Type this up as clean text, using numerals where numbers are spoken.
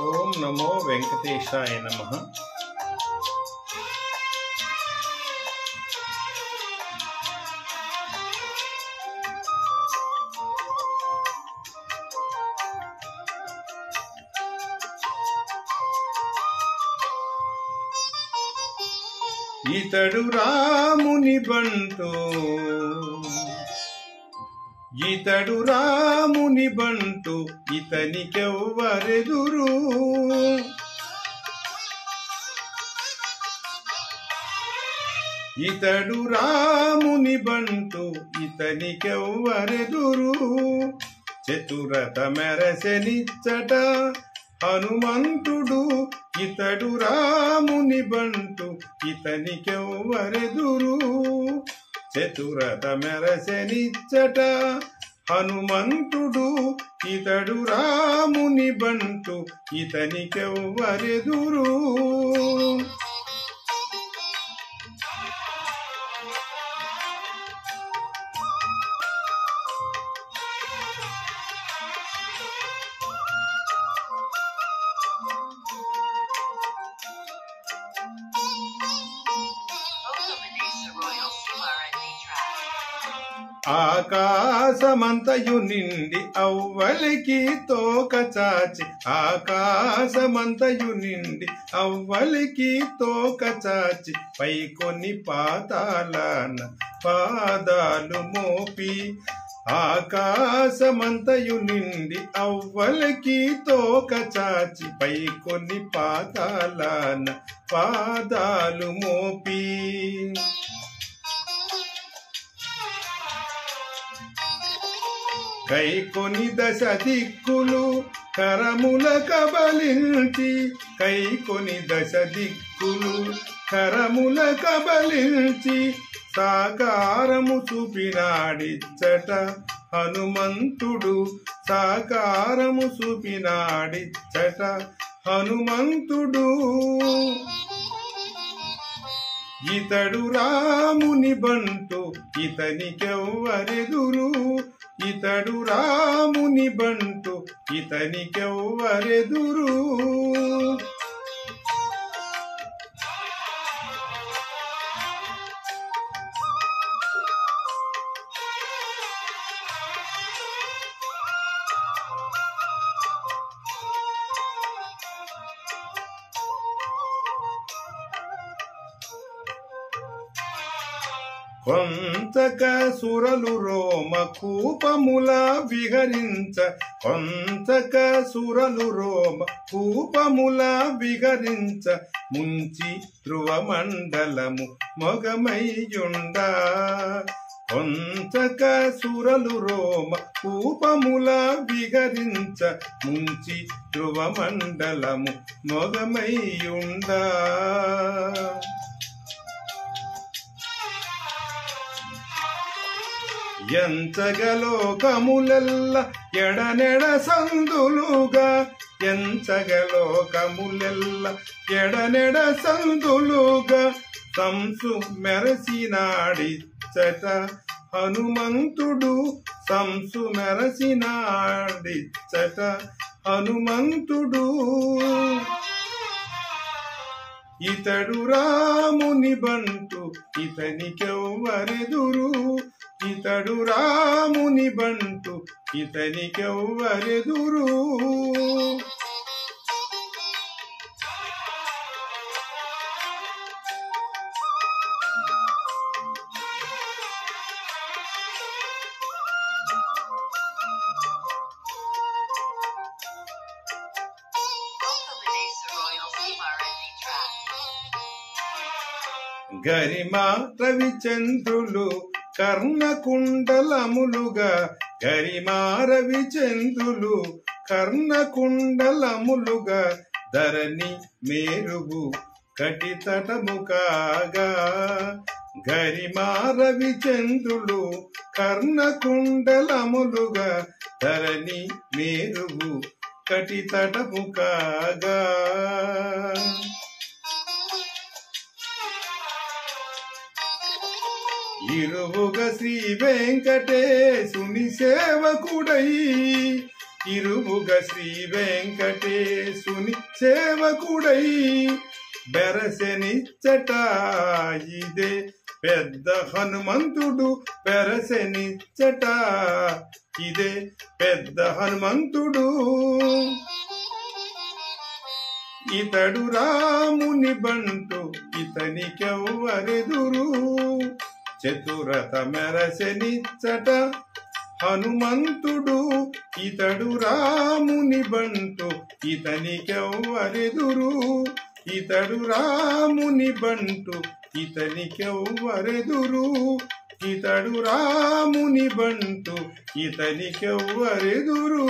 ఓం నమో వెంకటేశాయ నమః. ఇతడు రాముని బంటు, ఇతడు రాముని బంటు, ఇతనికెవ్వరెదురు. ఇతడు రాముని బంటు, ఇతనికెవ్వరెదురు. చతురత మెరసెనిచ్చట హనుమంతుడు, ఇతడు రాముని బంటు, ఇతనికెవ్వరెదురు. చతురత మెరసెనిచ్చట హనుమంతుడు, ఇతడు రాముని బంటు, ఇతనికెవ్వరెదురు. ఆకాశమంతయు నిండి అవ్వలికి తోక చాచి, ఆకాశమంతయు నిండి అవ్వలికి తోక చాచి, పై కొన్ని పాతాళాన పాదాలు మోపి. ఆకాశమంతయు నిండి అవ్వలికి తోక చాచి, పై కొన్ని పాతాళాన పాదాలు మోపి. కైకొని దశ దిక్కులు కరముల కబలించి, కైకొని దశ దిక్కులు కరముల కబలించి, సాకారము చూపినాడిచ్చట హనుమంతుడు, సాకారము చూపినాడిచ్చట హనుమంతుడు. ఇతడు రాముని బంటు, ఇతనికెవ్వరెదురు. ఇతడు రాముని బంటు, ఇతనికెవ్వరెదురు. కొంచక సురలు రోమ కూపముల విహరించ, కొంచక సురలు రోమ కూపముల విహరించ, ముంచి ధ్రువమండలము మొగమయ్యుండ. కొంచక సురలు రోమ కూపముల విహరించ, ముంచి ధ్రువమండలము మొగమయ్యుండ. ఎంచగలోకములెల్ల ఎడనెడ సందులుగా, ఎంచగలోకములెల్ల ఎడనెడ సందులుగా, సంసు మెరసినాడిచ్చట హనుమంతుడు, సంసు మెరసినాడిచ్చట హనుమంతుడు. ఇతడు రాముని బంటు, ఇతనికెవ్వరెదురు. ఇతడు రాముని బంటు, ఇతనికెవ్వరెదురు. గరిమా రవిచంద్రులు కర్ణకుండలములుగా, గరిమా రవిచంద్రులు కర్ణకుండలములుగా, ధరణి మేరుగు కటితటము కాగా. గరిమా రవిచంద్రులు కర్ణకుండలములుగా, ధరణి మేరుగు కటితటము కాగా. ఇరువుగ శ్రీ వెంకటేశుని సేవకుడై, ఇరువుగా శ్రీ వెంకటేశుని సేవకుడై బెరసెనిచ్చట ఇదే పెద్ద హనుమంతుడు బెరసెనిచ్చట ఇదే పెద్ద హనుమంతుడు. ఇతడు రాముని బంటు ఇతనికెవ్వరెదురు చతురత మెరసెనిచ్చట హనుమంతుడు. ఇతడు రాముని బంటు ఇతనికెవ్వరెదురు ఇతడు రాముని బంటు ఇతనికెవ్వరెదురు ఇతడు రాముని బంటు ఇతనికెవ్వరెదురు.